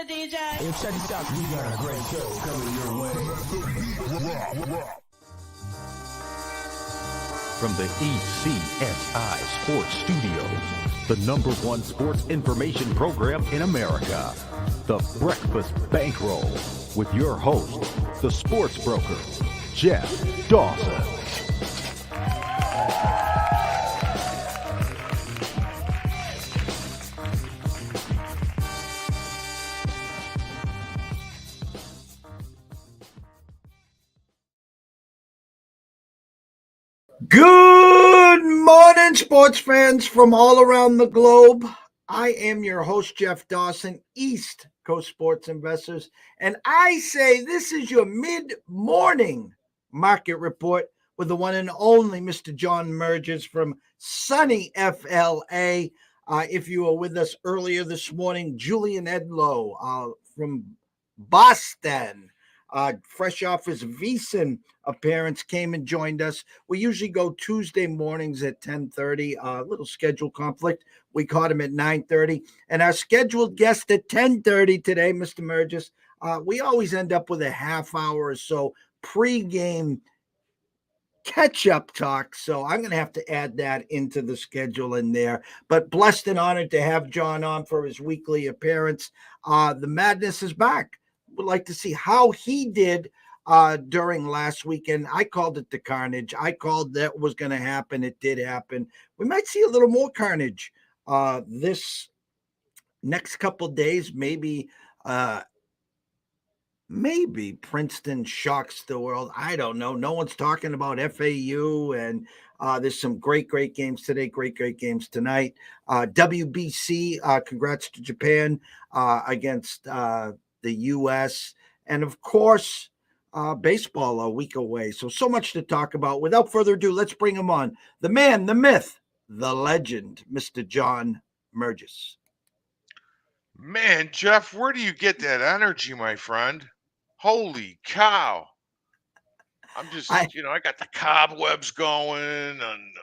the DJ. Hey, check this out. We got a great show coming your way. From the ECSI Sports Studios, the #1 sports information program in America, the Breakfast Bankroll, with your host, the sports broker, Jeff Dawson. Good morning, sports fans from all around the globe. I am your host, Jeff Dawson, East Coast Sports Investors, and I say this is your mid-morning market report with the one and only Mr. John Murges from sunny FLA. If you were with us earlier this morning, Julian Edlow from Boston, fresh off his VEASAN appearance, came and joined us. We usually go Tuesday mornings at 10:30. A little schedule conflict. We caught him at 9:30. And our scheduled guest at 10:30 today, Mr. Murges, we always end up with a half hour or so pregame catch-up talk. So I'm going to have to add that into the schedule in there. But blessed and honored to have John on for his weekly appearance. The madness is back. Would like to see how he did during last weekend. I called it the carnage. I called that was going to happen. It did happen. We might see a little more carnage this next couple days. Maybe Princeton shocks the world. I don't know. No one's talking about FAU, and there's some great games today. Great games tonight. WBC, congrats to Japan against the U.S. And, of course, baseball a week away. So much to talk about. Without further ado, let's bring him on. The man, the myth, the legend, Mr. John Murges. Man, Jeff, where do you get that energy, my friend? Holy cow. I'm just, I got the cobwebs going and,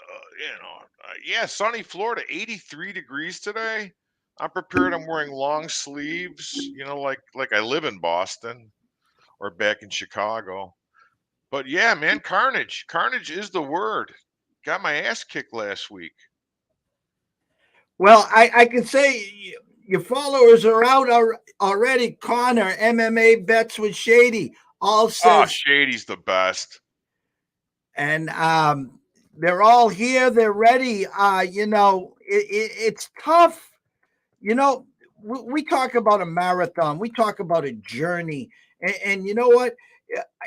sunny Florida, 83 degrees today. I'm prepared. I'm wearing long sleeves, like I live in Boston or back in Chicago. But yeah, man, carnage. Carnage is the word. Got my ass kicked last week. Well, I can say your followers are out already. Connor, MMA bets with Shady, all says Shady's the best. And they're all here. They're ready. It's tough. We talk about a marathon. We talk about a journey. And you know what?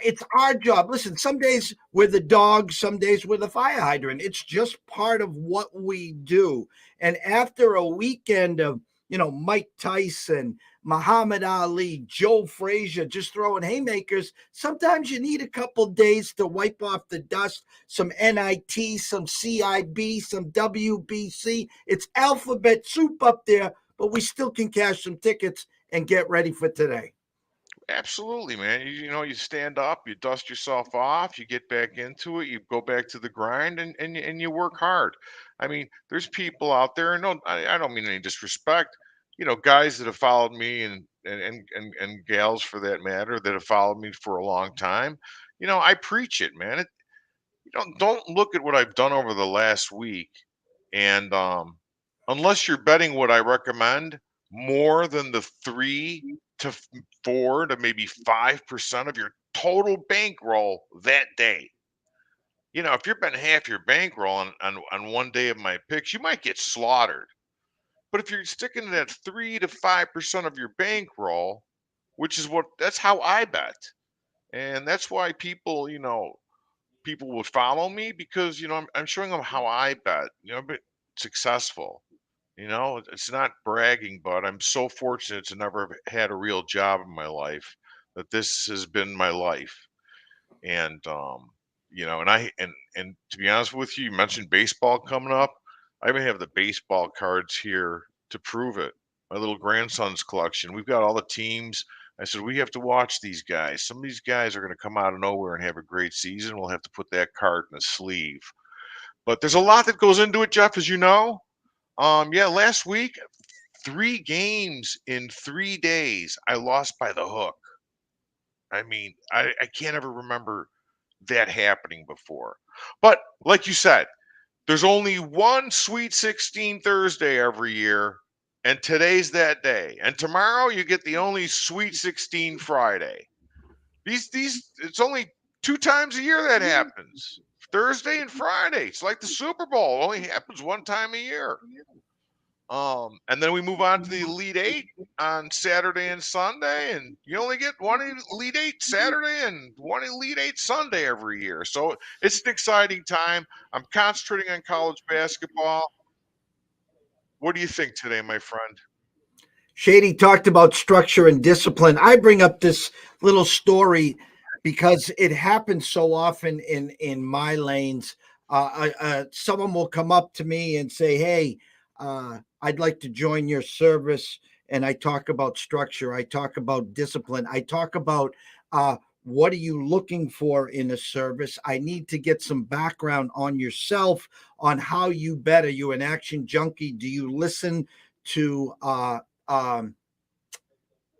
It's our job. Listen, some days we're the dog, some days we're the fire hydrant. It's just part of what we do. And after a weekend of, Mike Tyson, Muhammad Ali, Joe Frazier, just throwing haymakers, sometimes you need a couple days to wipe off the dust, some NIT, some CIB, some WBC. It's alphabet soup up there, but we still can cash some tickets and get ready for today. Absolutely, man. You stand up, you dust yourself off, you get back into it, you go back to the grind, and you work hard. I mean, there's people out there, and I don't mean any disrespect, guys that have followed me and gals for that matter that have followed me for a long time. I preach it, man. Don't look at what I've done over the last week, and unless you're betting what I recommend more than the 3 to 4 to maybe 5% of your total bankroll that day. If you're betting half your bankroll on one day of my picks, you might get slaughtered. But if you're sticking to that 3 to 5% of your bankroll, that's how I bet. And that's why people would follow me because, I'm showing them how I bet, but successful. It's not bragging, but I'm so fortunate to never have had a real job in my life that this has been my life. And, and to be honest with you, you mentioned baseball coming up. I even have the baseball cards here to prove it. My little grandson's collection. We've got all the teams. I said, we have to watch these guys. Some of these guys are going to come out of nowhere and have a great season. We'll have to put that card in a sleeve. But there's a lot that goes into it, Jeff, as you know. Last week, 3 games in 3 days, I lost by the hook. I mean, I can't ever remember that happening before. But like you said, there's only one Sweet 16 Thursday every year, and today's that day. And tomorrow you get the only Sweet 16 Friday. These it's only 2 times a year that happens. Thursday and Friday. It's like the Super Bowl. It only happens 1 time a year. And then we move on to the Elite Eight on Saturday and Sunday, and you only get one Elite Eight Saturday and one Elite Eight Sunday every year. So it's an exciting time. I'm concentrating on college basketball. What do you think today, my friend? Shady talked about structure and discipline. I bring up this little story because it happens so often in my lanes. Someone will come up to me and say, "Hey, I'd like to join your service." And I talk about structure. I talk about discipline. I talk about what are you looking for in a service. I need to get some background on yourself, on how you bet. Are you an action junkie? Do you listen to um,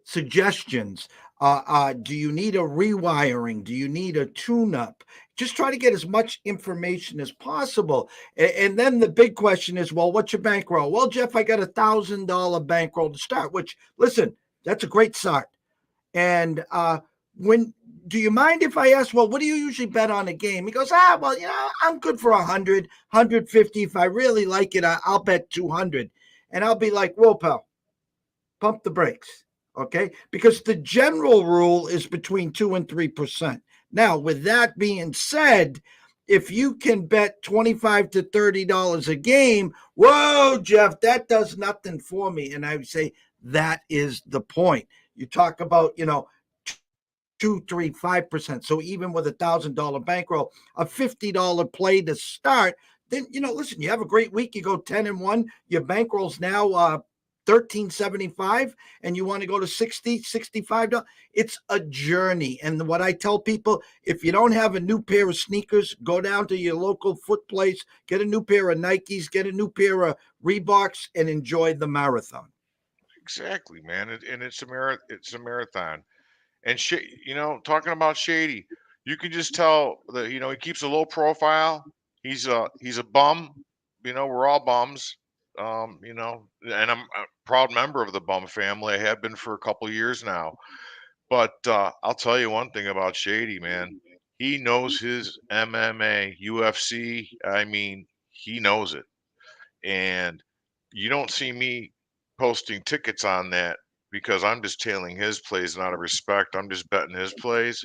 suggestions? Do you need a rewiring? Do you need a tune up? Just try to get as much information as possible. And then the big question is, well, what's your bankroll? Well, Jeff, I got $1,000 bankroll to start, which, listen, that's a great start. And when do you mind if I ask, well, what do you usually bet on a game? He goes, well, I'm good for 100, 150. If I really like it, I'll bet 200. And I'll be like, whoa, pal, pump the brakes. Okay. Because the general rule is between 2 and 3%. Now, with that being said, if you can bet $25 to $30 a game, whoa, Jeff, that does nothing for me. And I would say that is the point. You talk about, 2, 3, 5%. So even with $1,000 bankroll, a $50 play to start, then, listen, you have a great week. You go 10-1, your bankroll's now $13.75, and you want to go to $60, $65. It's a journey. And what I tell people, if you don't have a new pair of sneakers, go down to your local foot place, get a new pair of Nikes, get a new pair of Reeboks, and enjoy the marathon. Exactly, man. And it's a marathon. And talking about Shady, you can just tell that he keeps a low profile. He's a bum. We're all bums. And I'm a proud member of the bum family. I have been for a couple of years now. But I'll tell you one thing about Shady, man. He knows his MMA, UFC. I mean, he knows it. And you don't see me posting tickets on that because I'm just tailing his plays, and out of respect, I'm just betting his plays.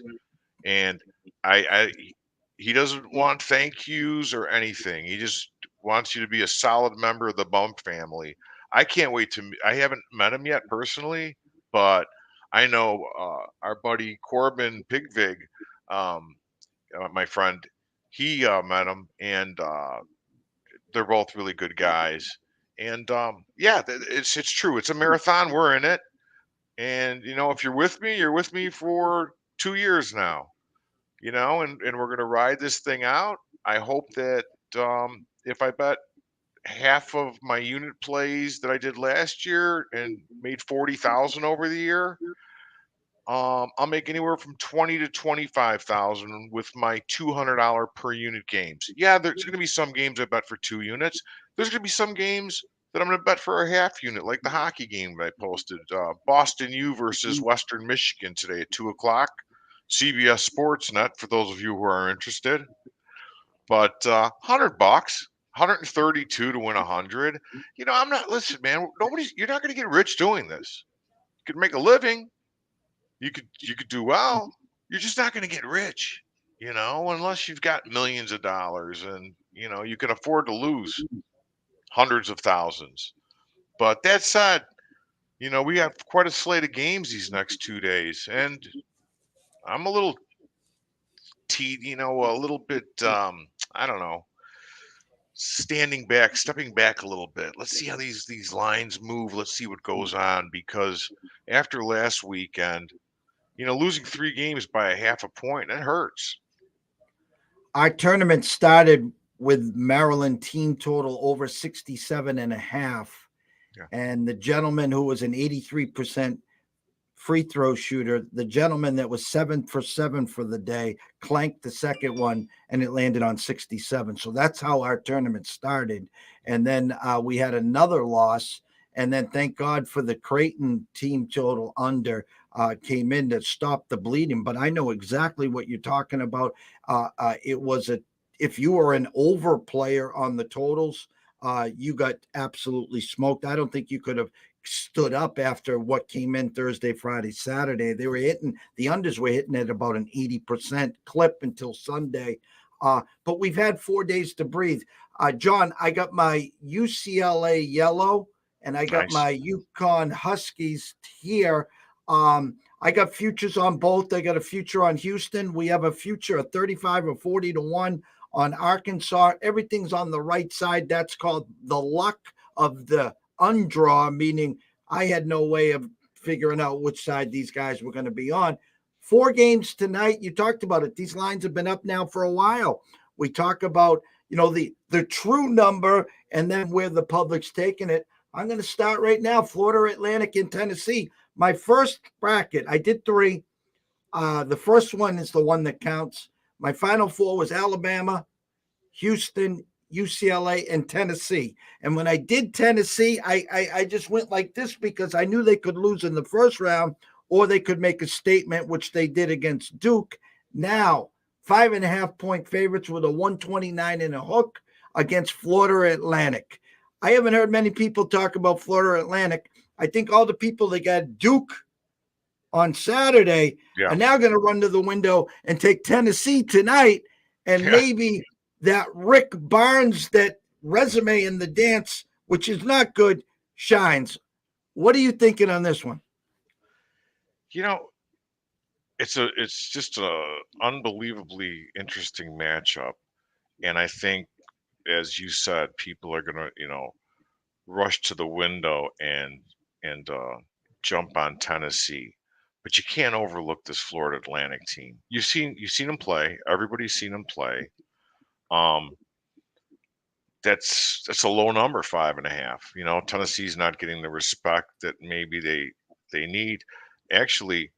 And I he doesn't want thank yous or anything. He just wants you to be a solid member of the Bump family. I can't wait to. I haven't met him yet personally, but I know our buddy Corbin Pigvig, um, my friend. He met him, and they're both really good guys. And yeah, it's true. It's a marathon. We're in it, and if you're with me for 2 years now. And we're gonna ride this thing out. I hope that if I bet half of my unit plays that I did last year and made 40,000 over the year, I'll make anywhere from 20 to 25,000 with my $200 per unit games. Yeah, there's going to be some games I bet for 2 units. There's going to be some games that I'm going to bet for a half unit, like the hockey game that I posted, Boston U versus Western Michigan today at 2 o'clock, CBS Sportsnet for those of you who are interested. But $100, 132 to win 100. I'm not. Listen, man. You're not going to get rich doing this. You could make a living. You could do well. You're just not going to get rich, unless you've got millions of dollars and you can afford to lose hundreds of thousands. But that said, we have quite a slate of games these next 2 days, and I'm a little a little bit I don't know, stepping back a little bit. Let's see how these lines move. Let's see what goes on, because after last weekend, losing 3 games by a half a point, that hurts. Our tournament started with Maryland team total over 67.5. And the gentleman who was an 83% free throw shooter, the gentleman that was 7 for 7 for the day, clanked the second one and it landed on 67. So that's how our tournament started. And then we had another loss. And then thank God for the Creighton team total under came in to stop the bleeding. But I know exactly what you're talking about. It was if you were an over player on the totals, you got absolutely smoked. I don't think you could have stood up after what came in Thursday, Friday, Saturday. They were hitting, the unders were hitting at about an 80% clip until Sunday. But we've had 4 days to breathe. John, I got my UCLA yellow and I got my UConn Huskies here. I got futures on both. I got a future on Houston. We have a future of 35 or 40 to 1 on Arkansas. Everything's on the right side. That's called the luck of the undraw, meaning I had no way of figuring out which side these guys were going to be on. 4 games tonight. You talked about it. These lines have been up now for a while. We talk about, the true number and then where the public's taking it. I'm going to start right now. Florida Atlantic in Tennessee. My first bracket, I did 3. The first one is the one that counts. My final 4 was Alabama, Houston, UCLA, and Tennessee. And when I did Tennessee, I just went like this because I knew they could lose in the first round or they could make a statement, which they did against Duke. Now, 5.5-point favorites with a 129 and a hook against Florida Atlantic. I haven't heard many people talk about Florida Atlantic. I think all the people that got Duke on Saturday are now going to run to the window and take Tennessee tonight, and maybe that Rick Barnes, that resume in the dance, which is not good, shines. What are you thinking on this one? It's just a unbelievably interesting matchup, and I think, as you said, people are gonna rush to the window and jump on Tennessee. But you can't overlook this Florida Atlantic team. You've seen them play. Everybody's seen them play. That's a low number, 5.5. Tennessee's not getting the respect that maybe they need. Actually,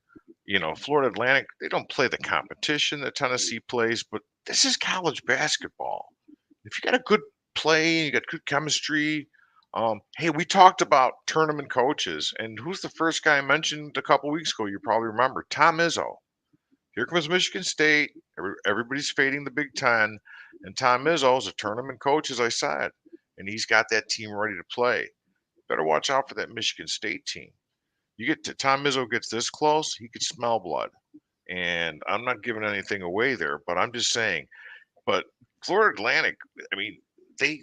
Florida Atlantic, they don't play the competition that Tennessee plays, but this is college basketball. If you got a good play, you got good chemistry. Hey, we talked about tournament coaches, and who's the first guy I mentioned a couple weeks ago? You probably remember Tom Izzo. Here comes Michigan State. Everybody's fading the Big Ten, and Tom Izzo is a tournament coach, as I said, and he's got that team ready to play. Better watch out for that Michigan State team. You get to Tom Izzo gets this close, he could smell blood, and I'm not giving anything away there, but I'm just saying. But Florida Atlantic, I mean, they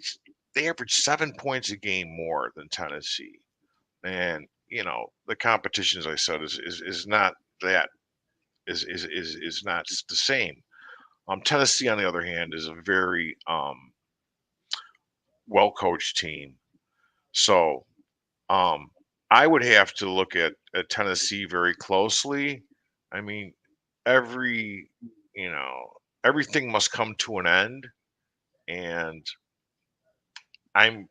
average 7 points a game more than Tennessee, and the competition, as I said, is not that is not the same. Tennessee, on the other hand, is a very well coached team, so I would have to look at Tennessee very closely. I mean, everything must come to an end, and I'm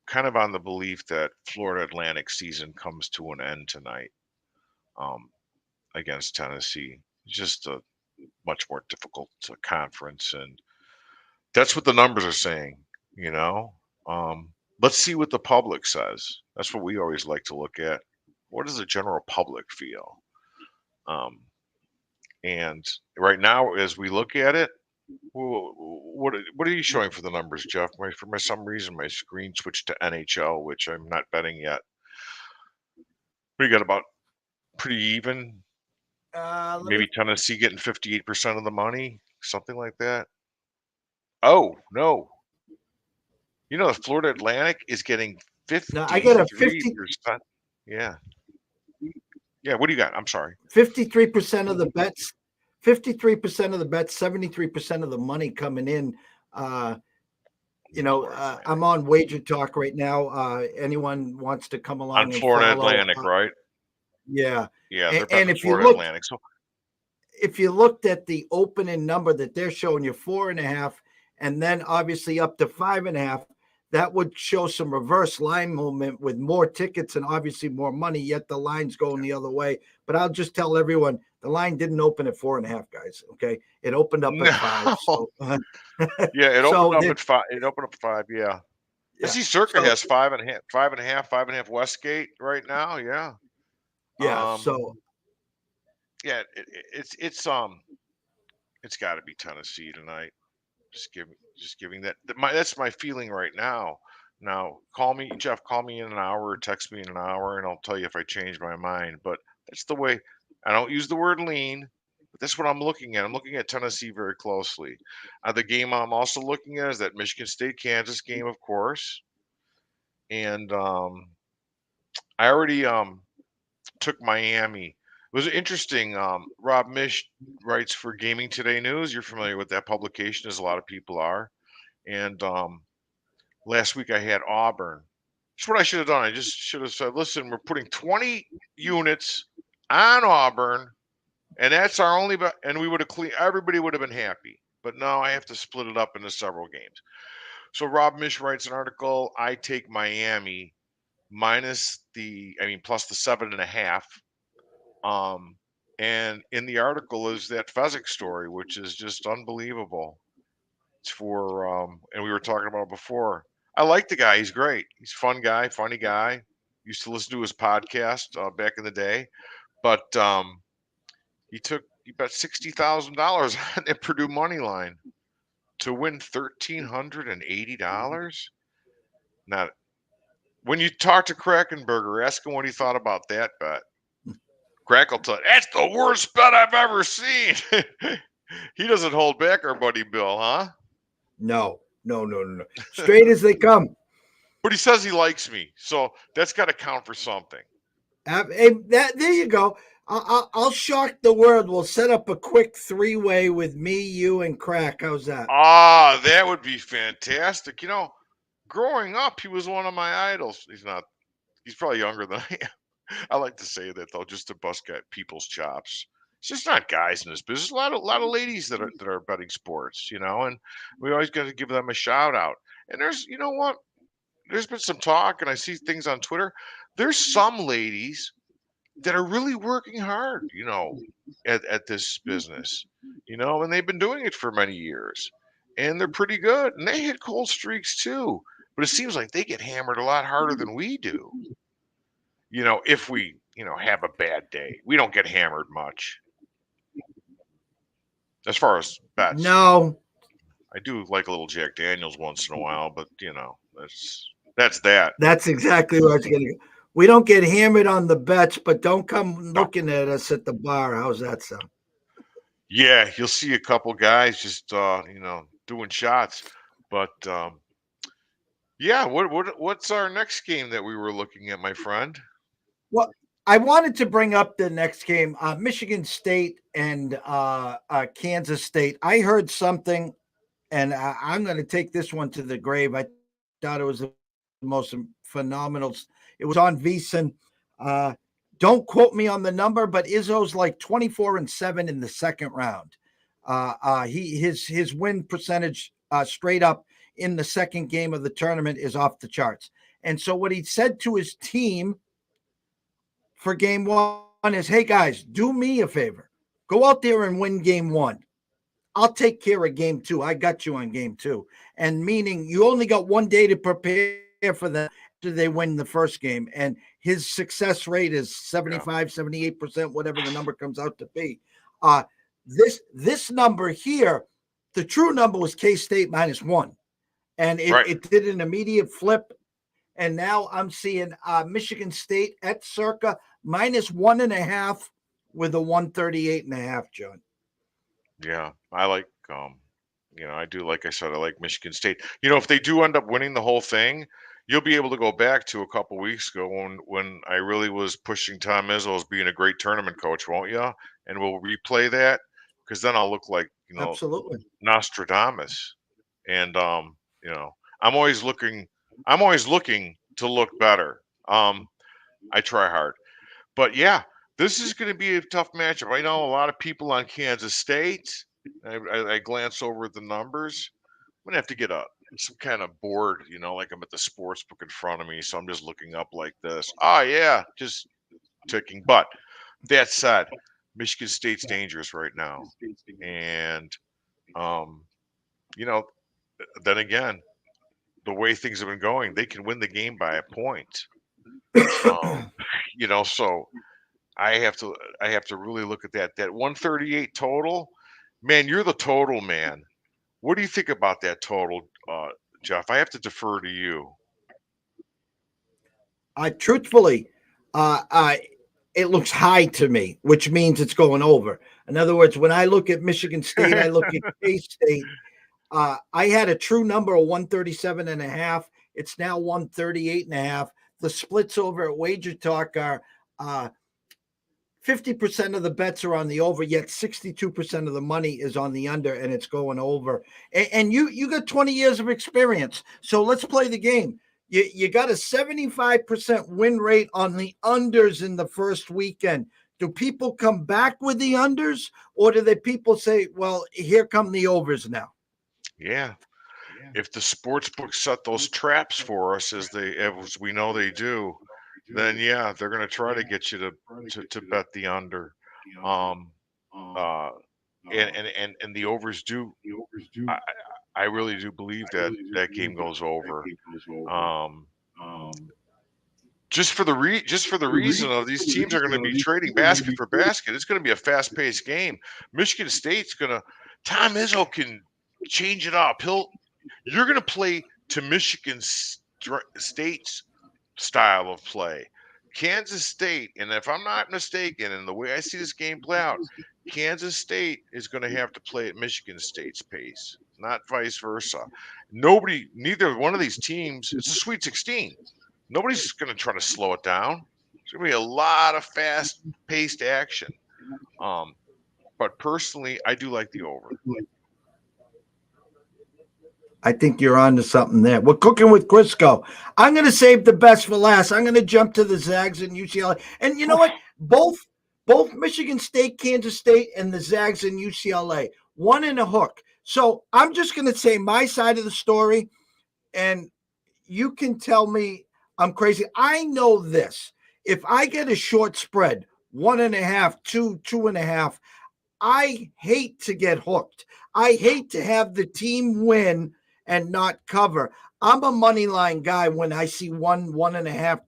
kind of on the belief that Florida Atlantic season comes to an end tonight against Tennessee. Just a much more difficult conference, and that's what the numbers are saying. Let's see what the public says. That's what we always like to look at. What does the general public feel? And right now, as we look at it, what are you showing for the numbers, Jeff? For some reason, my screen switched to NHL, which I'm not betting yet. We got about pretty even. Maybe Tennessee getting 58% of the money, something like that. Oh no! The Florida Atlantic is getting 53%. No, I got a 50. Yeah. Yeah. What do you got? I'm sorry. 53% of the bets. 53% of the bets. 73% of the money coming in. I'm on Wager Talk right now. Anyone wants to come along on and Florida follow, Atlantic, right? Yeah. Yeah. And if Florida Atlantic. So if you looked at the opening number that they're showing you, 4.5, and then obviously up to 5.5, that would show some reverse line movement with more tickets and obviously more money, yet the line's going the other way. But I'll just tell everyone the line didn't open at 4.5, guys. Okay. It opened up at 5. No. So, Yeah, it opened so, up at 5. It opened up at 5, yeah. I yeah. see Circa So, has 5.5, 5.5, 5.5 Westgate right now. Yeah. yeah. Um, So, yeah, it's got to be Tennessee tonight. Just giving that's my feeling right now. Now, call me, Jeff. Call me in an hour or text me in an hour, and I'll tell you if I change my mind. But that's the way. I don't use the word lean, but that's what I'm looking at. I'm looking at Tennessee very closely. The game I'm also looking at is that Michigan State Kansas game, of course, and I already took Miami. It was interesting. Rob Mish writes for Gaming Today News. You're familiar with that publication, as a lot of people are. And last week I had Auburn. That's what I should have done. I just should have said, listen, we're putting 20 units on Auburn, and that's our only, and we would have clean, everybody would have been happy. But now I have to split it up into several games. So Rob Mish writes an article. I take Miami plus the 7.5. And in the article is that Fezzik story, which is just unbelievable. It's and we were talking about it before. I like the guy. He's great. He's a fun guy, funny guy. Used to listen to his podcast back in the day, but he bet $60,000 on the Purdue money line to win $1,380. Now, when you talk to Krakenberger, ask him what he thought about that bet. Crack will tell you, that's the worst bet I've ever seen. He doesn't hold back, our buddy Bill, huh? no. Straight as they come. But he says he likes me, so that's got to count for something. There you go. I'll shock the world. We'll set up a quick 3-way with me, you, and Crack. How's that? Ah, that would be fantastic. Growing up, he was one of my idols. He's not. He's probably younger than I am. I like to say that though, just to bust people's chops. It's just not guys in this business. A lot of ladies that are betting sports, and we always got to give them a shout out. And you know what? There's been some talk, and I see things on Twitter. There's some ladies that are really working hard, at this business, and they've been doing it for many years, and they're pretty good, and they hit cold streaks too. But it seems like they get hammered a lot harder than we do. If we, have a bad day, we don't get hammered much. As far as bets, No. I do like a little Jack Daniels once in a while, but that's that. That's exactly where I was going to go. We don't get hammered on the bets, but don't come No. looking at us at the bar. How's that sound? Yeah, you'll see a couple guys just doing shots, but yeah. What's our next game that we were looking at, my friend? Well, I wanted to bring up the next game, Michigan State and Kansas State. I heard something, and I'm going to take this one to the grave. I thought it was the most phenomenal. It was on VSiN. Don't quote me on the number, but Izzo's like 24-7 in the second round. His win percentage straight up in the second game of the tournament is off the charts. And so what he said to his team for game one is, hey guys, do me a favor. Go out there and win game one. I'll take care of game two. I got you on game two. And meaning you only got one day to prepare for that after they win the first game. And his success rate is 75, 78%, whatever the number comes out to be. This number here, the true number was K-State -1. And it did an immediate flip. And now I'm seeing Michigan State at circa -1.5 with a 138.5, John. Yeah, I like I do, like I said, I like Michigan State. If they do end up winning the whole thing, you'll be able to go back to a couple weeks ago when I really was pushing Tom Izzo as being a great tournament coach, won't you? And we'll replay that, because then I'll look like Absolutely Nostradamus. And I'm always looking to look better. I try hard. But yeah, this is going to be a tough matchup. I know a lot of people on Kansas State. I glance over the numbers. I'm going to have to get a some kind of board, like I'm at the sports book in front of me, so I'm just looking up like this. Oh yeah, just ticking. But that said, Michigan State's dangerous right now, and um, you know, then again, the way things have been going, they can win the game by a point. Um, so I have to I have to really look at that 138 total. Man, you're the total man. What do you think about that total, Jeff? I have to defer to you. Truthfully, uh, uh, it looks high to me, which means it's going over. In other words, when I look at Michigan State, I look at K State. I had a true number of 137 and a half. It's now 138 and a half. The splits over at Wager Talk are 50% of the bets are on the over, yet 62% of the money is on the under, and it's going over. And you got 20 years of experience. So let's play the game. You got a 75% win rate on the unders in the first weekend. Do people come back with the unders, or do the people say, well, here come the overs now? Yeah. If the sports books set those traps for us as we know they do, then yeah, they're going to try to get you to bet the under. Um, uh, and the overs do. I, I really do believe that that game goes over. Um, just for the reason of these teams are going to be trading basket for basket. It's going to be a fast paced game. Michigan State's going to. Tom Izzo can change it up. You're going to play to Michigan State's style of play. Kansas State, and if I'm not mistaken, and the way I see this game play out, Kansas State is going to have to play at Michigan State's pace, not vice versa. Neither one of these teams, it's a Sweet 16. Nobody's going to try to slow it down. There's going to be a lot of fast paced action. But personally, I do like the over. I think you're on to something there. We're cooking with Crisco. I'm going to save the best for last. I'm going to jump to the Zags and UCLA. And you know what? Both Michigan State, Kansas State, and the Zags and UCLA, one in a hook. So I'm just going to say my side of the story, and you can tell me I'm crazy. I know this. If I get a short spread, 1.5, 2.5, I hate to get hooked. I hate to have the team win and not cover. I'm a money line guy when I see 1.5,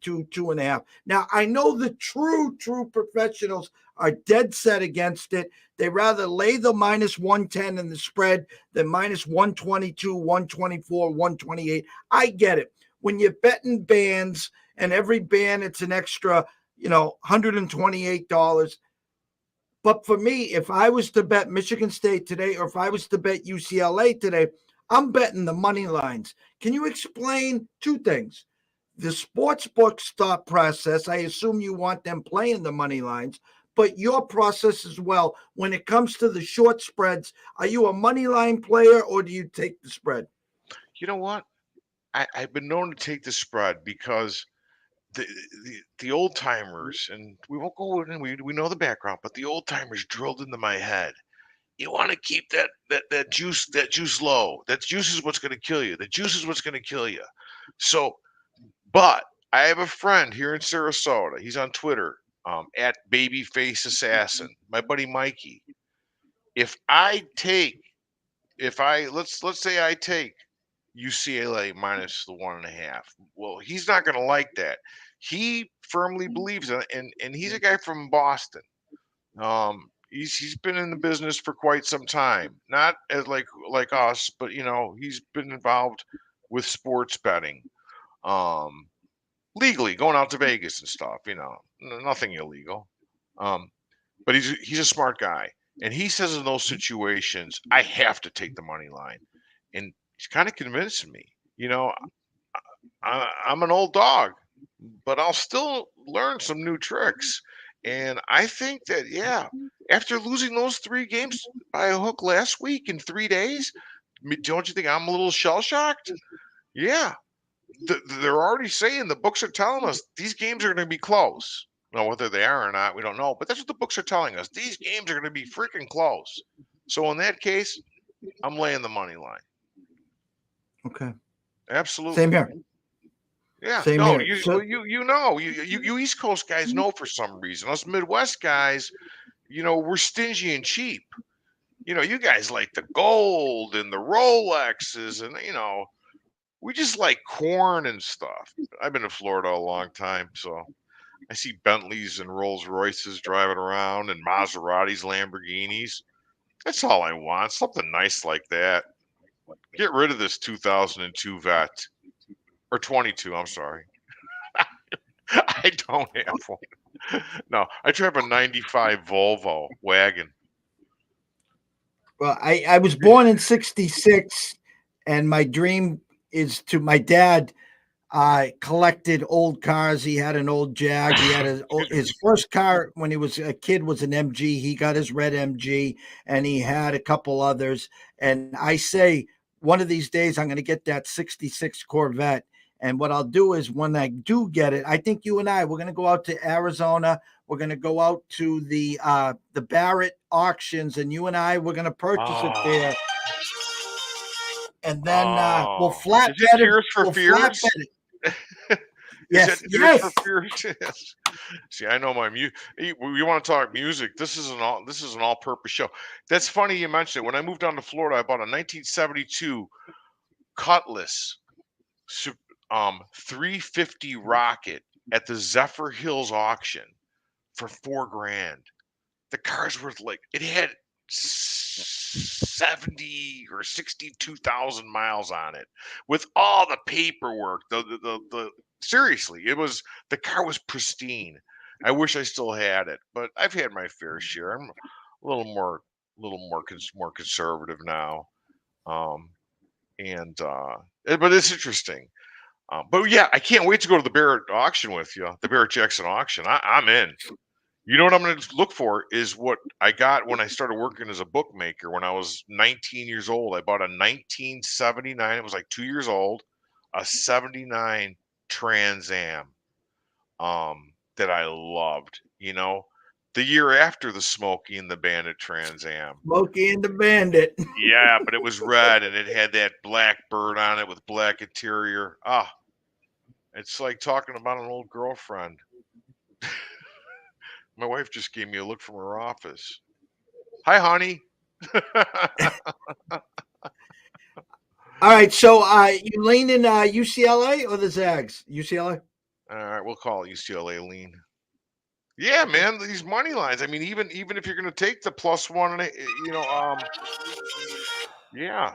2.5. Now I know the true professionals are dead set against it. They rather lay the minus 110 in the spread than minus 122, 124, 128. I get it. When you're betting bands and every band it's an extra, $128. But for me, if I was to bet Michigan State today, or if I was to bet UCLA today, I'm betting the money lines. Can you explain two things? The sports book thought process, I assume you want them playing the money lines, but your process as well. When it comes to the short spreads, are you a money line player or do you take the spread? You know what? I've been known to take the spread because the old timers, and we won't go in, and we know the background, but the old timers drilled into my head. You want to keep that juice low. That juice is what's going to kill you. The juice is what's going to kill you. So, but I have a friend here in Sarasota. He's on Twitter at Babyface Assassin. My buddy Mikey. If I take, if I let's say I take UCLA minus the 1.5. Well, he's not going to like that. He firmly believes in it, and he's a guy from Boston. He's been in the business for quite some time, not as like us, but he's been involved with sports betting, um, legally, going out to Vegas and stuff. Nothing illegal. Um, but he's a smart guy, and he says in those situations, I have to take the money line, and he's kind of convincing me. I'm an old dog, but I'll still learn some new tricks. And I think that, yeah, after losing those 3 games by a hook last week in 3 days, don't you think I'm a little shell shocked? Yeah, they're already saying, the books are telling us these games are going to be close. Now, whether they are or not, we don't know. But that's what the books are telling us. These games are going to be freaking close. So in that case, I'm laying the money line. Okay. Absolutely. Same here. Yeah. Same No, here. you So well, you East Coast guys know for some reason. Us Midwest guys, we're stingy and cheap. You guys like the gold and the Rolexes, and we just like corn and stuff. I've been in Florida a long time, so I see Bentleys and Rolls Royces driving around and Maseratis, Lamborghinis. That's all I want. Something nice like that. Get rid of this 2002 vet or 22. I'm sorry. I don't have one. No, I drive a 95 Volvo wagon. well, I was born in '66, and my dream is to my dad collected old cars. He had an old Jag. He had his first car when he was a kid was an MG. He got his red MG, and he had a couple others. And I say one of these days I'm going to get that '66 Corvette. And what I'll do is when I do get it, I think you and we're going to go out to Arizona. We're going to go out to the Barrett auctions, and you and we're going to purchase it Oh, there, and then we'll oh. Is it flatbed it. Tears for We'll flatbed Fears? it. Is that Yes, Tears yes. for Fears? Yes. See, I know my music. We want to talk music. This is an all-purpose show. That's funny you mentioned it. When I moved down to Florida, I bought a 1972 Cutlass 350 Rocket at the Zephyr Hills auction for $4,000. The car's worth like it had 70 or 62,000 miles on it with all the paperwork. The seriously, the car was pristine. I wish I still had it, but I've had my fair share. I'm a more conservative now. Um, and but it's interesting. But yeah, I can't wait to go to the Barrett auction with you, the Barrett Jackson auction. I'm in. You know what I'm going to look for is what I got when I started working as a bookmaker when I was 19 years old. I bought a 1979, it was like 2 years old, a 79 Trans Am that I loved, the year after the Smokey and the Bandit Trans Am. Smokey and the Bandit. Yeah, but it was red and it had that black bird on it with black interior. It's like talking about an old girlfriend. My wife just gave me a look from her office. Hi, honey. All right, so you lean in UCLA or the Zags? UCLA. All right, we'll call it UCLA lean. Yeah, man, these money lines. I mean, even if you're going to take the +1, and yeah.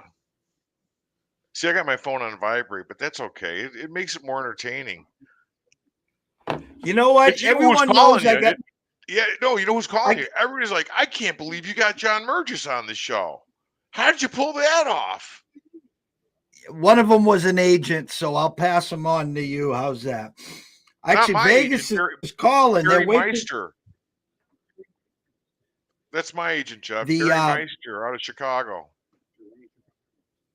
See, I got my phone on vibrate, but that's okay. It makes it more entertaining. You know what? If you know who's Everyone calling knows I you, got. yeah, no, you know who's calling I you. Everybody's like, I can't believe you got John Murges on the show. How did you pull that off? one of them was an agent, so I'll pass them on to you. How's that? Not Actually, my Vegas agent, is calling. They're Barry waiting. Meister. That's my agent, Jeff. The Barry Meister out of Chicago.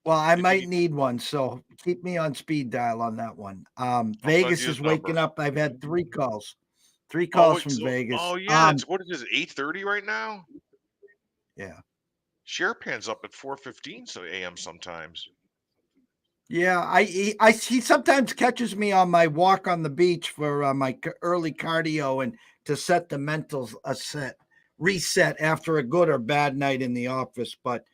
well, I Did might he, need one, so keep me on speed dial on that one. I'll send Vegas you his is waking number. up. I've had three calls Oh, from Vegas. yeah. What is it? 8:30 right now. Yeah. SharePan's up at 4:15 a.m. sometimes. Yeah, he sometimes catches me on my walk on the beach for my early cardio and to set the mental reset after a good or bad night in the office. But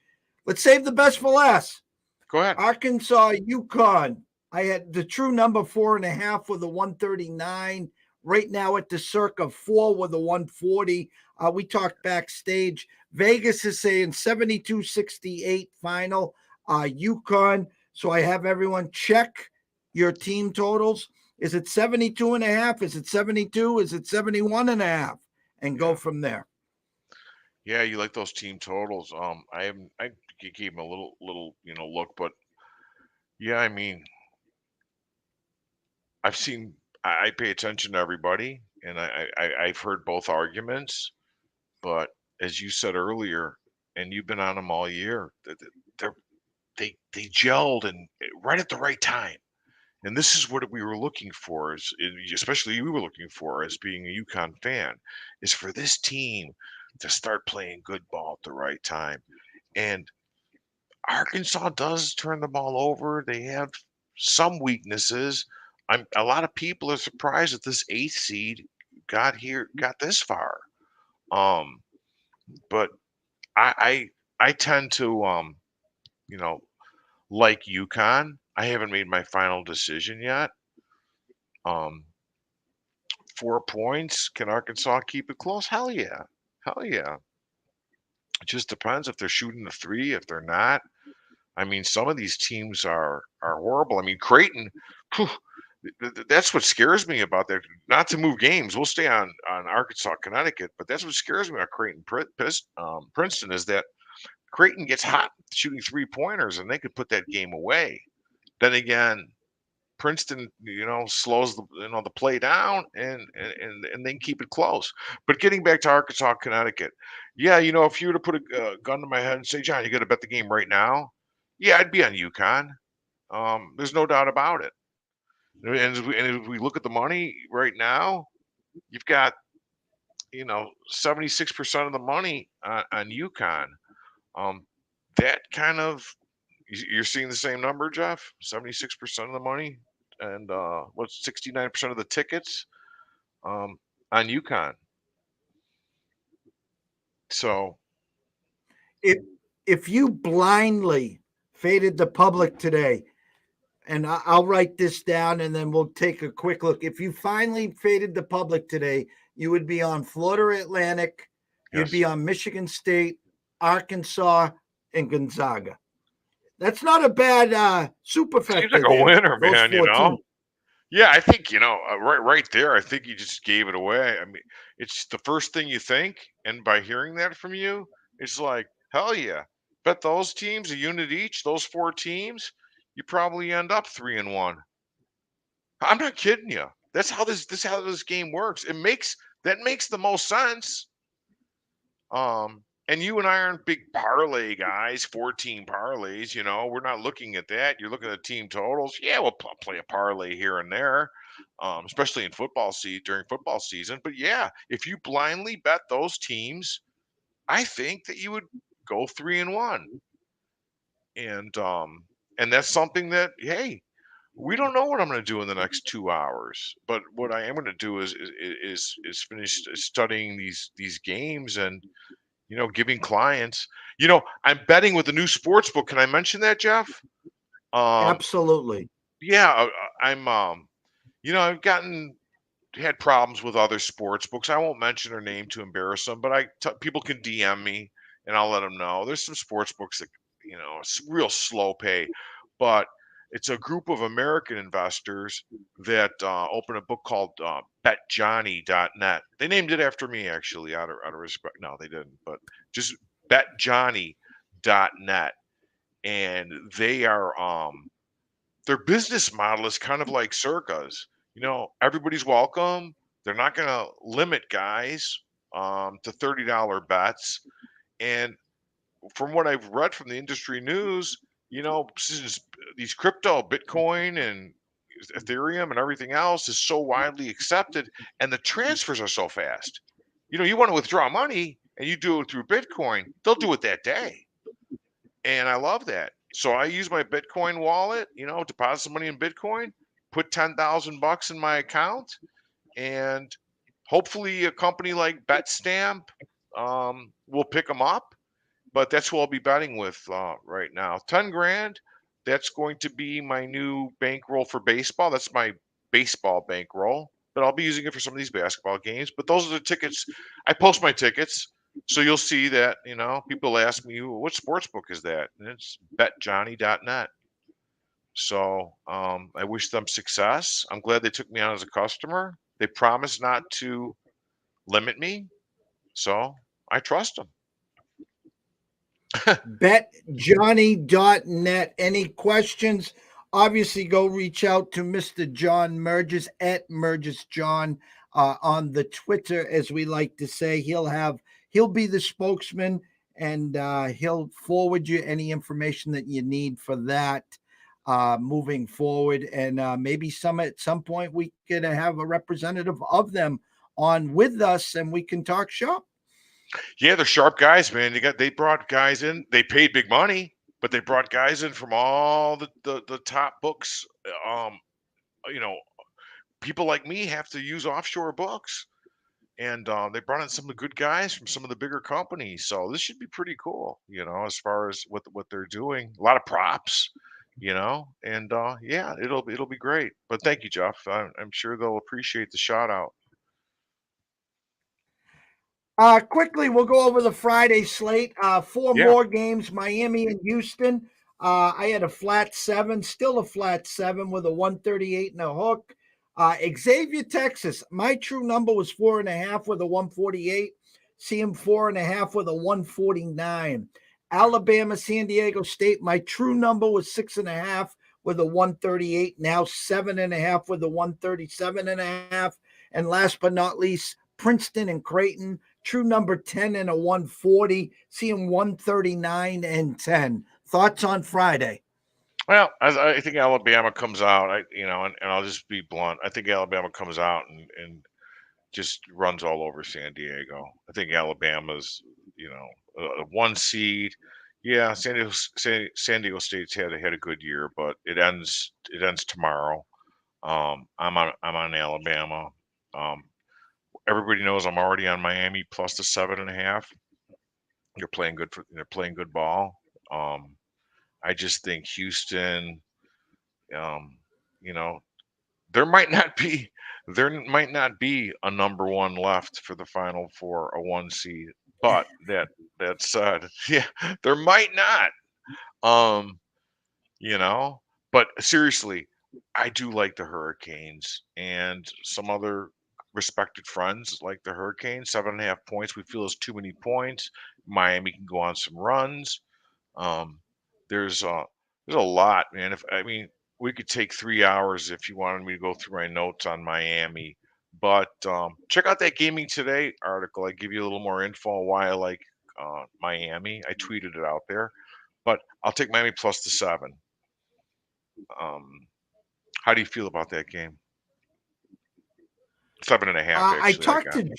let's save the best for last. Go ahead. Arkansas, UConn. I had the true number 4.5 with a 139. Right now at the circa 4 with a 140. We talked backstage. Vegas is saying 72-68 final. UConn. So I have everyone check your team totals. Is it 72.5? Is it 72? Is it 71.5? And go from there. Yeah, you like those team totals. I gave him a little look, but yeah, I mean, I pay attention to everybody, and I've heard both arguments, but as you said earlier, and you've been on them all year, they're they gelled and right at the right time. And this is what we were looking for, especially you were looking for as being a UConn fan, is for this team to start playing good ball at the right time. And Arkansas does turn the ball over. They have some weaknesses. A lot of people are surprised that this eighth seed got this far. Um, but I tend to you know, like UConn. I haven't made my final decision yet. Um, 4 points. Can Arkansas keep it close? Hell yeah. Hell yeah. It just depends if they're shooting the three, if they're not. I mean, some of these teams are horrible. I mean, Creighton, phew, that's what scares me about that. Not to move games, we'll stay on Arkansas, Connecticut, but that's what scares me about Princeton is that Creighton gets hot shooting 3 pointers, and they could put that game away. Then again, Princeton, slows the play down and then keep it close. But getting back to Arkansas, Connecticut, yeah, if you were to put a gun to my head and say, John, you got to bet the game right now, yeah, I'd be on UConn. There's no doubt about it. And as we look at the money right now, you've got 76% of the money on UConn. That kind of you're seeing the same number, Jeff. 76% of the money, and what's 69% of the tickets on UConn. So If you blindly faded the public today, and I'll write this down and then we'll take a quick look. If you finally faded the public today, you would be on Florida Atlantic, you'd be on Michigan State, Arkansas, and Gonzaga. That's not a bad superfecta. Seems like a winner, man. Teams. Yeah, I think right there. I think you just gave it away. I mean, it's the first thing you think, and by hearing that from you, it's like hell yeah. Bet those teams a unit each. Those 4 teams, you probably end up 3-1. I'm not kidding you. That's how this game works. That makes the most sense. And you and I aren't big parlay guys, 14 parlays. We're not looking at that. You're looking at team totals. Yeah, we'll play a parlay here and there, especially in during football season. But yeah, if you blindly bet those teams, I think that you would go 3-1. And that's something that, hey, we don't know what I'm going to do in the next 2 hours. But what I am going to do is finish studying these games and giving clients. I'm betting with the new sports book. Can I mention that, Jeff? Absolutely. Yeah, I'm. I've had problems with other sports books. I won't mention their name to embarrass them, but people can DM me and I'll let them know. There's some sports books that it's real slow pay, but it's a group of American investors that open a book called BetJohnny.net. They named it after me, actually, out of respect. No, they didn't, but just BetJohnny.net. And they are their business model is kind of like Circa's. Everybody's welcome. They're not going to limit guys to $30 bets. And from what I've read from the industry news, since these crypto, Bitcoin and Ethereum and everything else is so widely accepted and the transfers are so fast. You want to withdraw money and you do it through Bitcoin, they'll do it that day. And I love that. So I use my Bitcoin wallet, deposit some money in Bitcoin, put $10,000 in my account, and hopefully a company like BetStamp will pick them up. But that's who I'll be betting with right now. 10 grand. That's going to be my new bankroll for baseball. That's my baseball bankroll. But I'll be using it for some of these basketball games. But those are the tickets. I post my tickets. So you'll see that, people ask me, what sports book is that? And it's betjohnny.net. So I wish them success. I'm glad they took me on as a customer. They promised not to limit me. So I trust them. BetJohnny.net. Any questions? Obviously, go reach out to Mr. John Murges at Murges John on the Twitter, as we like to say. He'll be the spokesman, and he'll forward you any information that you need for that moving forward. And maybe at some point we could have a representative of them on with us, and we can talk shop. Yeah, they're sharp guys, man. They brought guys in. They paid big money. but they brought guys in from all the top books. Um, you know, people like me have to use offshore books, and they brought in some of the good guys from some of the bigger companies. So this should be pretty cool, as far as what they're doing. A lot of props, and yeah, it'll be great. But thank you, Jeff. I'm sure they'll appreciate the shout out. Quickly, we'll go over the Friday slate. Four Yeah, more games: Miami and Houston. I had a flat 7, still a flat 7 with a 138 and a hook. Xavier, Texas. My true number was 4.5 with a 148. See him 4.5 with a 149. Alabama, San Diego State. My true number was 6.5 with a 138. Now 7.5 with a 137.5. And last but not least, Princeton and Creighton. True number 10 and a 140. Seeing 139 and 10. Thoughts on Friday? well, I think Alabama comes out. And I'll just be blunt. I think Alabama comes out and just runs all over San Diego. I think Alabama's, a one seed. Yeah, San Diego State's had a good year, but it ends tomorrow. I'm on Alabama. Um, Everybody knows I'm already on Miami plus the 7.5. They're playing good ball. I just think Houston. Um, you know, there might not be a number one left for the final four, a one seed. But that said, yeah, there might not. Um, you know, but seriously, I do like the Hurricanes and some other respected friends like the Hurricanes. 7.5 points we feel is too many points. Miami can go on some runs. Um, there's a there's a lot, man. If I mean, we could take 3 hours if you wanted me to go through my notes on Miami. But check out that Gaming Today article. I give you a little more info on why I like Miami. I tweeted it out there, but I'll take Miami plus the 7. Um, how do you feel about that game? 7.5, I actually. I talked got to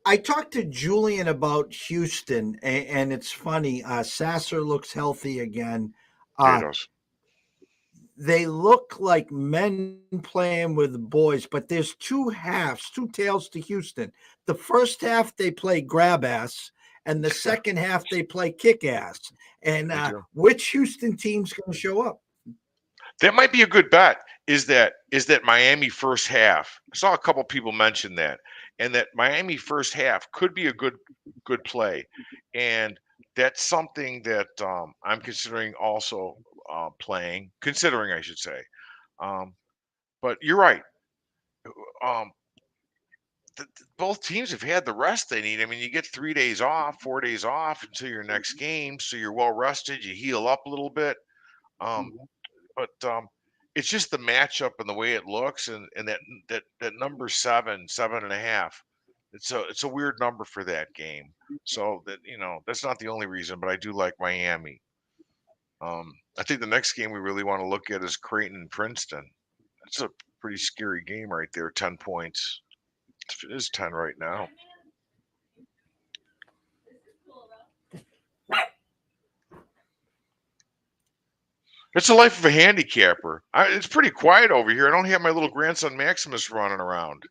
I talked to Julian about Houston, and it's funny. Sasser looks healthy again. Uh, potatoes. they look like men playing with boys, but there's two halves, two tails to Houston. The first half they play grab ass, and the second half they play kick ass. And They do. which Houston team's going to show up? That might be a good bet. Is that Miami first half? I saw a couple people mention that, and that Miami first half could be a good play, and that's something that I'm considering also playing. Considering, I should say. Um, but you're right. Um, both teams have had the rest they need. I mean, you get 3 days off, 4 days off until your next game, so you're well rested. You heal up a little bit. Um, but it's just the matchup and the way it looks, and that number 7.5. It's a weird number for that game. So that's not the only reason, but I do like Miami. I think the next game we really want to look at is Creighton and Princeton. That's a pretty scary game right there. 10 points. It is 10 right now. It's the life of a handicapper. It's pretty quiet over here. I don't have my little grandson Maximus running around.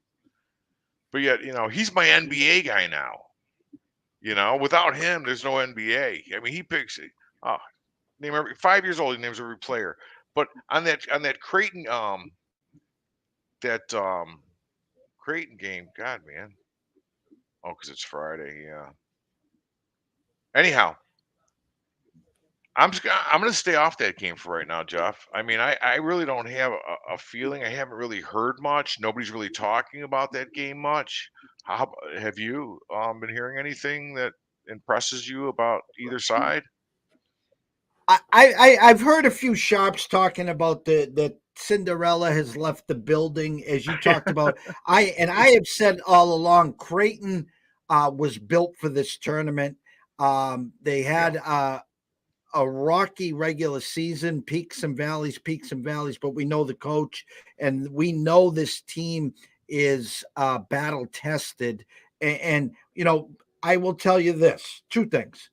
But yet, he's my NBA guy now. Without him, there's no NBA. I mean, he picks. Oh, name every 5 years old. He names every player. But on that Creighton game, God, man. Oh, because it's Friday. Yeah. Anyhow, I'm gonna stay off that game for right now, Jeff. I mean, I really don't have a feeling. I haven't really heard much. Nobody's really talking about that game much. How have you been hearing anything that impresses you about either side? I've heard a few sharps talking about the Cinderella has left the building, as you talked about. I have said all along, Creighton was built for this tournament. They Yeah. had a rocky regular season, peaks and valleys, but we know the coach, and we know this team is battle tested. And I will tell you this: two things.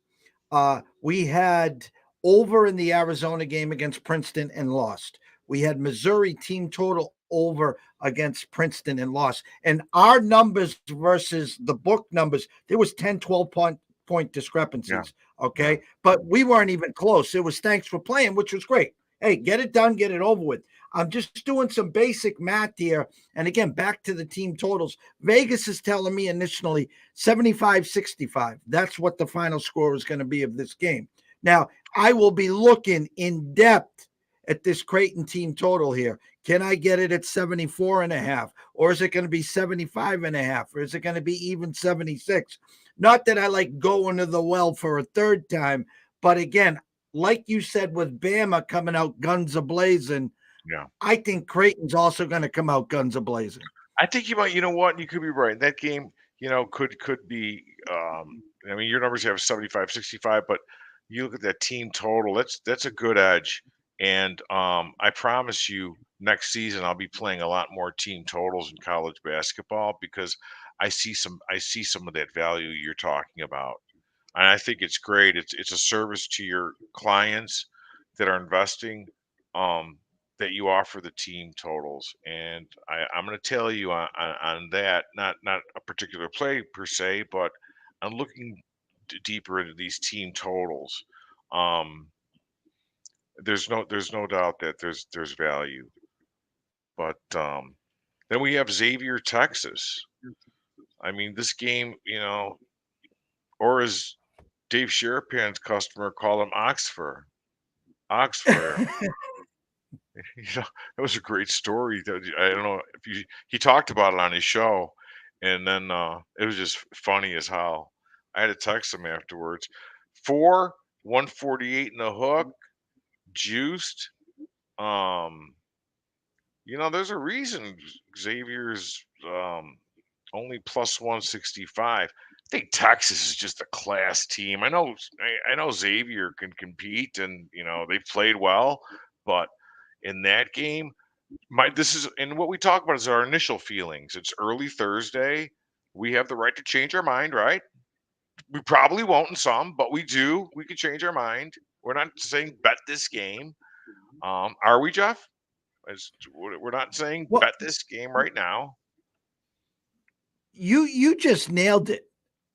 We had over in the Arizona game against Princeton and lost. We had Missouri team total over against Princeton and lost. And our numbers versus the book numbers, there was 10, 12 point discrepancies. Okay. Yeah. But we weren't even close. It was thanks for playing, which was great. Hey, get it done, get it over with. I'm just doing some basic math here. And again, back to the team totals. Vegas is telling me initially 75-65. That's what the final score is going to be of this game. Now, I will be looking in depth at this Creighton team total here. Can I get it at 74.5? Or is it going to be 75.5? Or is it going to be even 76? Not that I like going to the well for a third time, but again, like you said with Bama coming out guns a-blazing, Yeah. I think Creighton's also going to come out guns a-blazing. I think you might. You know what? You could be right. That game, could be. I mean, your numbers have 75-65, but you look at that team total. That's a good edge. And I promise you, next season I'll be playing a lot more team totals in college basketball because I see some of that value you're talking about, and I think it's great. It's a service to your clients that are investing. Um, that you offer the team totals. And I'm going to tell you on that, not a particular play per se, but I'm looking deeper into these team totals. Um, there's no doubt that there's value. But then we have Xavier, Texas. I mean, this game, or as Dave Sherapan's customer call him Oxford. You know, that was a great story. I don't know if he talked about it on his show, and then it was just funny as hell. I had to text him afterwards. 148 in the hook, juiced. Um, there's a reason Xavier's only plus 165. I think Texas is just a class team. I know Xavier can compete, and they played well, but in that game, this is and what we talk about is our initial feelings. It's early Thursday. We have the right to change our mind, right? We probably won't in some, but we do. We can change our mind. We're not saying bet this game. Are we, Jeff? We're not saying Well, bet this game right now. you just nailed it.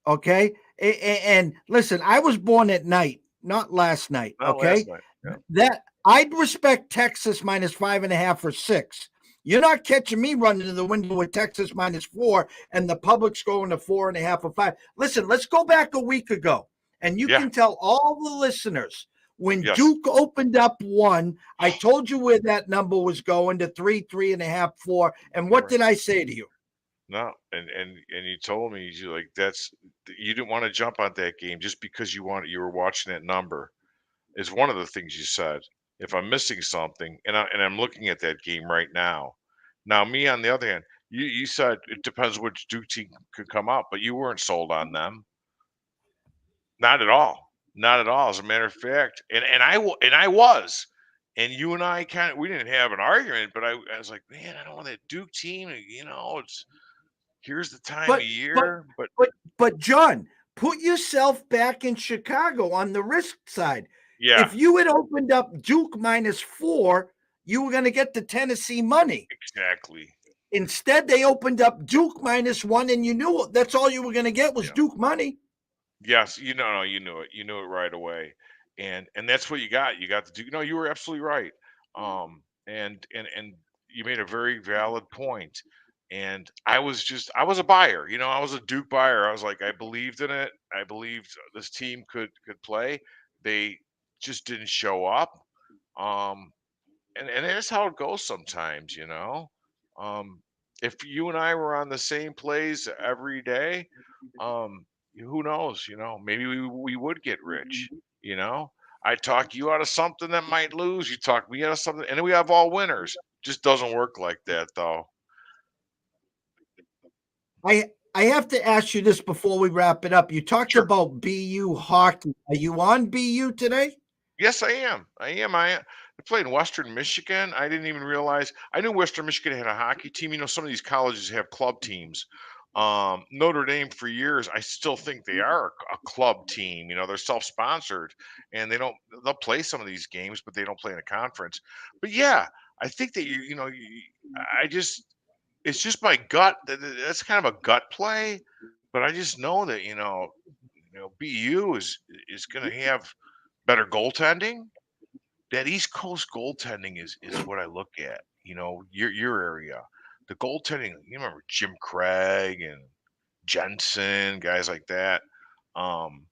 Okay. And listen, I was born at night, not last night. Not last Okay. night. Yeah. That I'd respect Texas minus 5.5 or 6. You're not catching me running to the window with Texas minus 4 and the public's going to 4.5 or 5. Listen, let's go back a week ago, and you Yeah. can tell all the listeners when Yes. Duke opened up 1, I told you where that number was going to 3, 3.5, 4. And what did I say to you? No, and you told me you like you didn't want to jump on that game just because you were watching that number. Is one of the things you said. If I'm missing something, and I'm looking at that game right now. Now, me on the other hand, you said it depends which Duke team could come up, but you weren't sold on them. Not at all. Not at all. As a matter of fact, and I was, and you and I we didn't have an argument, but I was like, man, I don't want that Duke team. It's here's the time of But but year, but but John, put yourself back in Chicago on the risk side. yeah, If you had opened up Duke minus 4, you were going to get the Tennessee money. exactly. Instead, they opened up Duke minus 1, and you knew that's all you were going to get was Yeah. Duke money. Yes, no, you knew it. You knew it right away, and that's what you got. You got to do. No, you were absolutely right. And you made a very valid point. And I was a buyer. I was a Duke buyer. I was like, I believed in it. I believed this team could play. They just didn't show up. Um, and that's how it goes sometimes. Um, if you and I were on the same plays every day, um, who knows? Maybe we would get rich. You know, I talk you out of something that might lose. You talk me out of something, and then we have all winners. Just doesn't work like that, though. I have to ask you this before we wrap it up. You talked Sure. about BU hockey. Are you on BU today? Yes, I am. I am. I played in Western Michigan. I didn't even realize. I knew Western Michigan had a hockey team. Some of these colleges have club teams, Notre Dame for years, I still think they are a club team. They're self-sponsored, and they'll play some of these games, but they don't play in a conference. But yeah, I think that I just it's just my gut. That's kind of a gut play, but I just know that BU is going to have better goaltending. That East Coast goaltending is what I look at. Your area, the goaltending. You remember Jim Craig and Jensen, guys like that. Um,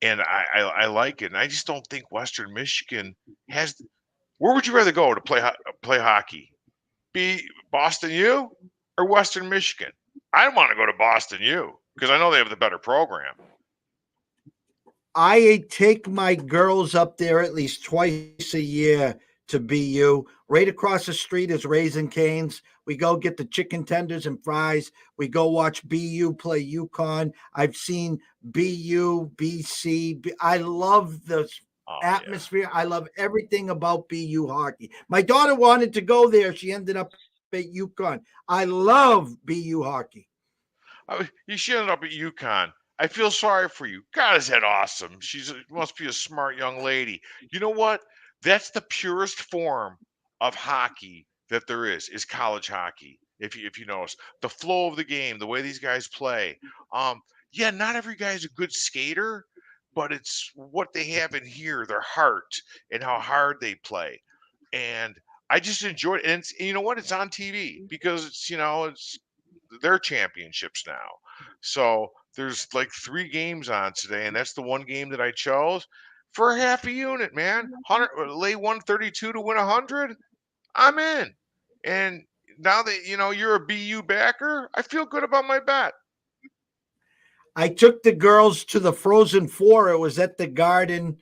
and I like it. And I just don't think Western Michigan has. Where would you rather go to play hockey? Be Boston U or Western Michigan? I want to go to Boston U because I know they have the better program. I take my girls up there at least twice a year to BU. Right across the street is Raising Canes. We go get the chicken tenders and fries. We go watch BU play Yukon. I've seen BU, BC. I love the Oh yeah. atmosphere. I love everything about BU hockey. My daughter wanted to go there. She ended up at Yukon. I love BU hockey. She ended up at UConn. I feel sorry for you. God, is that awesome? Must be a smart young lady. You know what? That's the purest form of hockey that there is college hockey. If you notice the flow of the game, the way these guys play. Yeah, not every guy is a good skater, but it's what they have in here, their heart and how hard they play. And I just enjoy it. And you know what? It's on TV because it's their championships now. So there's like 3 games on today, and that's the one game that I chose for half a unit, man. 100 lay 132 to win 100. I'm in. And now that you're a BU backer, I feel good about my bet. I took the girls to the Frozen Four. It was at the Garden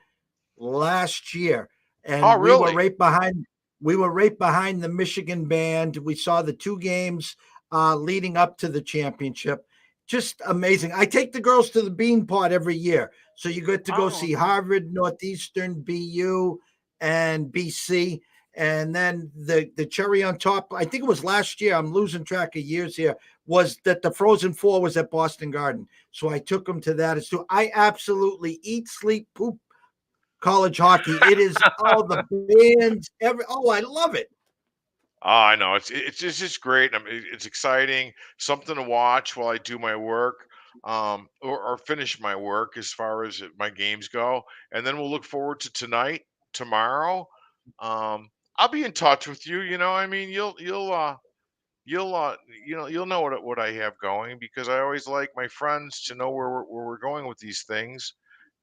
last year, Oh, and we were really? right behind. We were right behind the Michigan band. We saw the 2 games leading up to the championship. Just amazing. I take the girls to the Bean Pot every year, so you get to go Oh, see okay. Harvard, Northeastern, BU, and BC. And then the cherry on top, I think it was last year. I'm losing track of years here. Was that the Frozen Four was at Boston Garden? So I took them to that as too. I absolutely eat, sleep, poop college hockey. It is all the bands, I love it. Oh, I know. It's just great. It's exciting, something to watch while I do my work, or finish my work as far as my games go, and then we'll look forward to tonight, tomorrow. Um, I'll be in touch with you. I mean, you'll you'll know what I have going because I always like my friends to know where we're going with these things,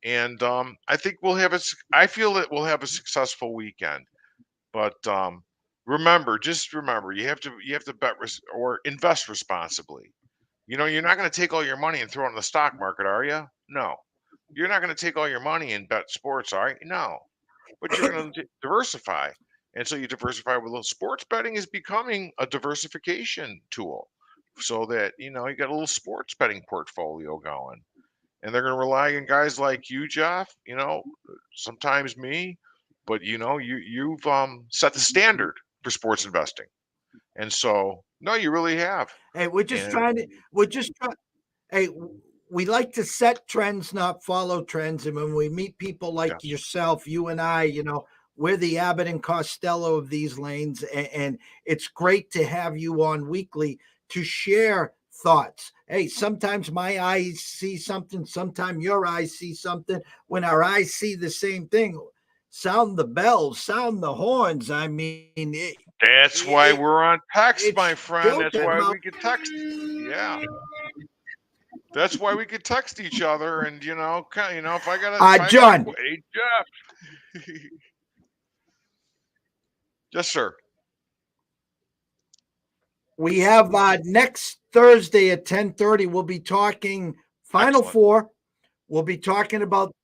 and I think I feel that we'll have a successful weekend. But just remember, you have to or invest responsibly. You're not going to take all your money and throw it in the stock market, are you? No. You're not going to take all your money and bet sports, are you? No. But you're going to diversify. And so you diversify with sports betting is becoming a diversification tool so that, you got a little sports betting portfolio going. And they're going to rely on guys like you, Jeff, sometimes me, but you've set the standard for sports investing. And so no, you really have. Hey, we're just And trying to. We're just trying. Hey, we like to set trends, not follow trends. And when we meet people like yes. yourself, you and I, we're the Abbott and Costello of these lanes, and it's great to have you on weekly to share thoughts. Hey, sometimes my eyes see something, sometimes your eyes see something. When our eyes see the same thing, sound the bells, sound the horns. I mean, That's why it, we're on text, it's my friend. That's showtime why out. we could text. Yeah. That's why we could text each other and if I got a John, hey Jeff. Yes, sir. we have next Thursday at 10:30. We'll be talking Final Excellent. Four. We'll be talking about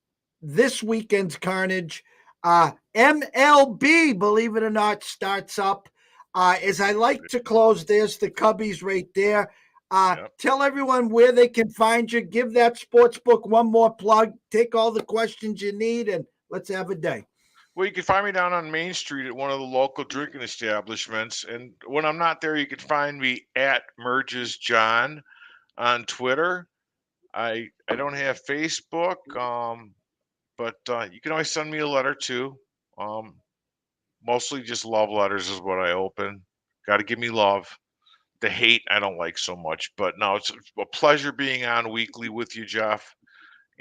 this weekend's carnage. MLB, believe it or not, starts up. As I like to close, there's the Cubbies right there. Yep. Tell everyone where they can find you. Give that sports book one more plug. Take all the questions you need, and let's have a day. Well, you can find me down on Main Street at one of the local drinking establishments. And when I'm not there, you can find me at Murges John. on Twitter. I don't have Facebook, but you can always send me a letter too. Um, Mostly just love letters is what I open. Got to give me love. The hate I don't like so much, but no, it's a pleasure being on weekly with you, Jeff.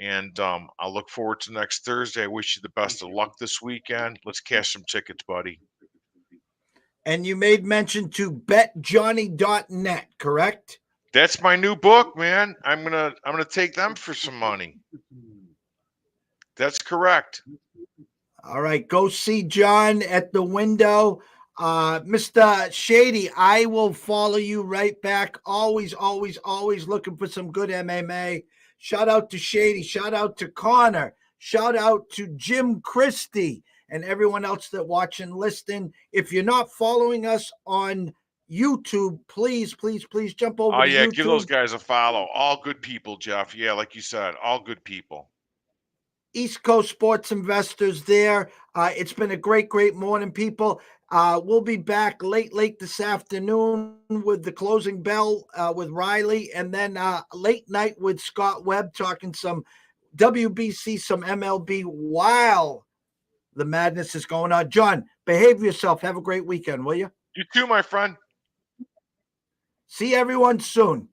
And I'll look forward to next Thursday. I wish you the best of luck this weekend. Let's cash some tickets, buddy. And you made mention to betjohnny.net, correct? That's my new book, man. I'm gonna take them for some money. That's correct. All right, go see John at the window. Mr. Shady, I will follow you right back. Always, always, always looking for some good MMA. Shout out to Shady. Shout out to Connor. Shout out to Jim Christie and everyone else that watch and listen. If you're not following us on YouTube, please, please, please jump over Oh to yeah, give those YouTube. guys a follow. All good people, Jeff. Yeah, like you said, all good people. East Coast sports investors there. It's been a great, great morning, people. We'll be back late this afternoon with the closing bell with Riley, and then late night with Scott Webb talking some WBC, some MLB while the madness is going on. John, behave yourself. Have a great weekend, will you? You too, my friend. See everyone soon.